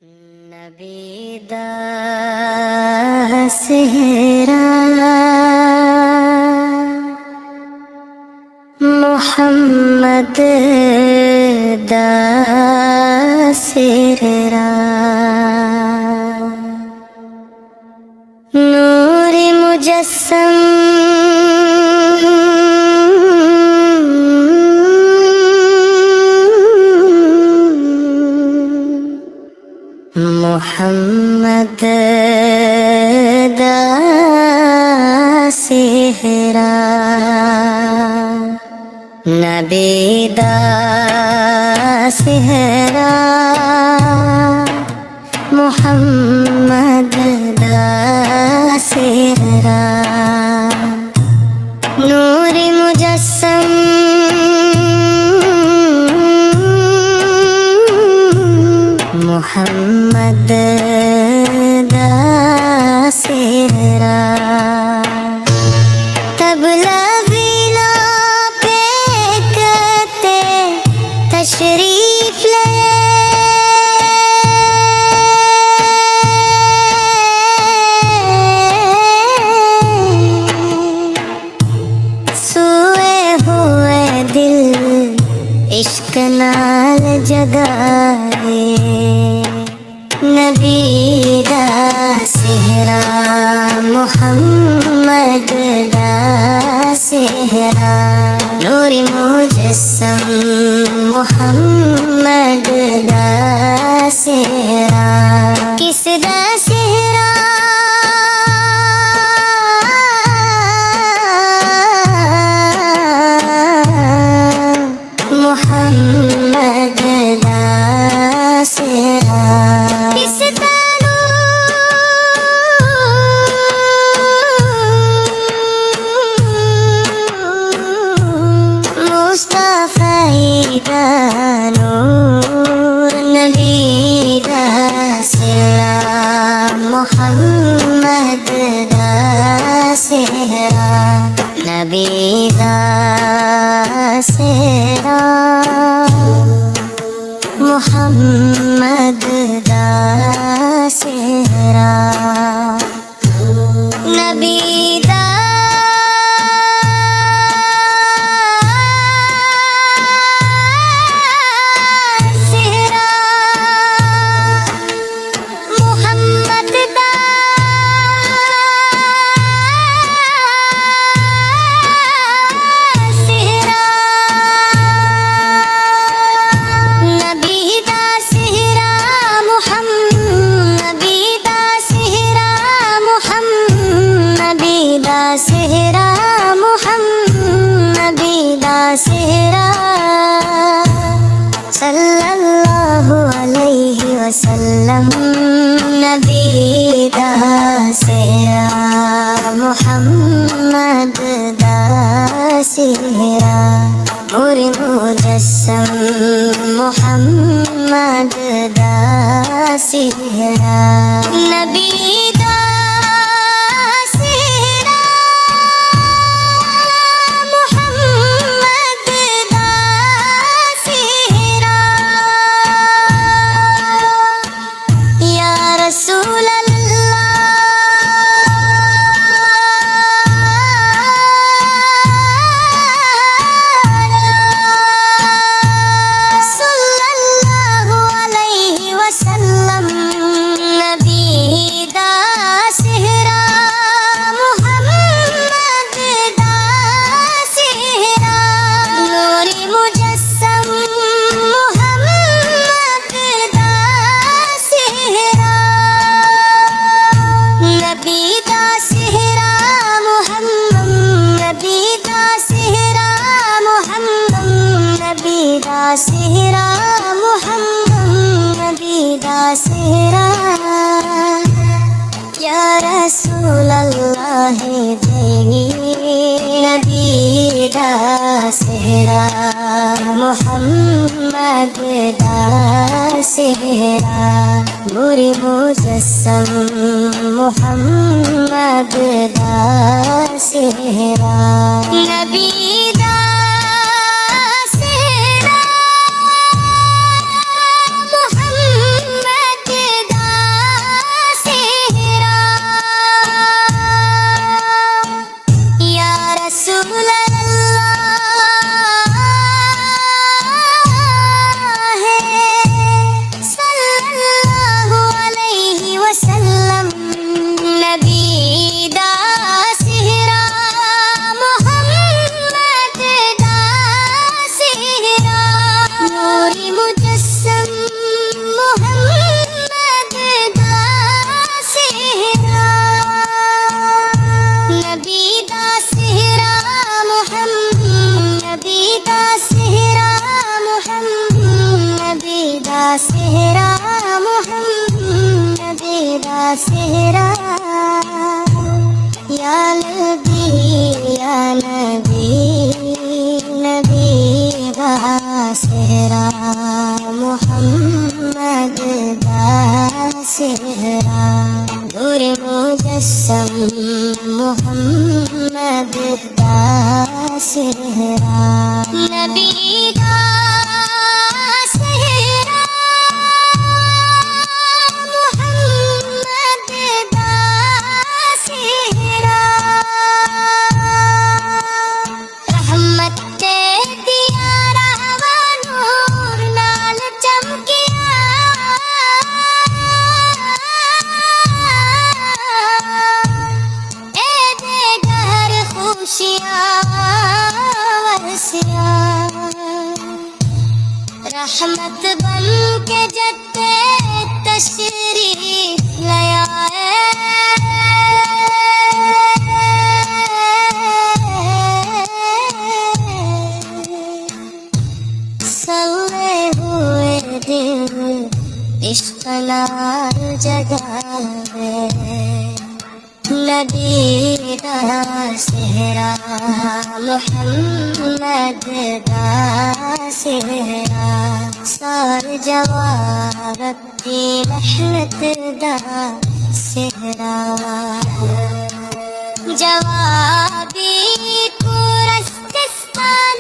नबी दा सेहरा मोहम्मद दा सेहरा नूर मुजस्सम मोहम्मद दा सेहरा नबी दा सेहरा मोहम्मद दा सेहरा नूर मुजस्सम मोहम्मद दा सेहरा तबला वीला पे करते तशरीफ ले सोए हुए दिल इश्क नाल जगाए नबी दा सेहरा मोहम्मद दा सेहरा नूर मुजस्सम मोहम्मद दा सेहरा किस दा सेहरा मोहम्मद दा सेहरा किस मुस्तफ़ा दा नूर नबी दा सेहरा मोहम्मद दा सेहरा नबी दा सेहरा मोहम्मद दा सेहरा नबी दा सेहरा मोहम्मद दा सेहरा नबी दा सेहरा मोहम्मद दा सेहरा मोहम्मद दा सेहरा मोहम्मद दा सेहरा सल्लल्लाहु अलैहि वसल्लम नबी दा सेहरा मोहम्मद दा सेहरा नूर मुजस्सम मोहम्मद दा सेहरा नबी दा सेहरा मोहम्मद दा सेहरा या रसूल सल्लल्लाहु अलैहि वसल्लम नबी दा सेहरा मोहम्मद दा सेहरा नूर मुजस्सम मोहम्मद दा सेहरा नबी दा सेहरा मोहम्मद दा सेहरा मोहम्मद दा सेहरा मोहम्मद दा सेहरा या रसूल अल्लाह देवी नबी दा सेहरा मोहम्मद दा सेहरा नूर मुजस्सम मोहम्मद दा सेहरा नबी दा सेहरा मोहम्मद सेहरा, या नबी या नबी, नबी दा सेहरा, मोहम्मद दा सेहरा, नूर मुजस्सम मोहम्मद दा सेहरा, नबी दा सेहरा, मोहम्मद दा सेहरा, रहमत दिया रहवा नूर नाल चमकिया, ए दे घर खुशियां वरसिया, रहमत बन के जते तशरीफ ले आए, सल्ले हुए दिल इश्क नाल जगावे, नबी दा सेहरा, मोहम्मद दा सेहरा, सार जवारत दी मेहनत दा सेहरा, जवाबी कुरस्तिस्तान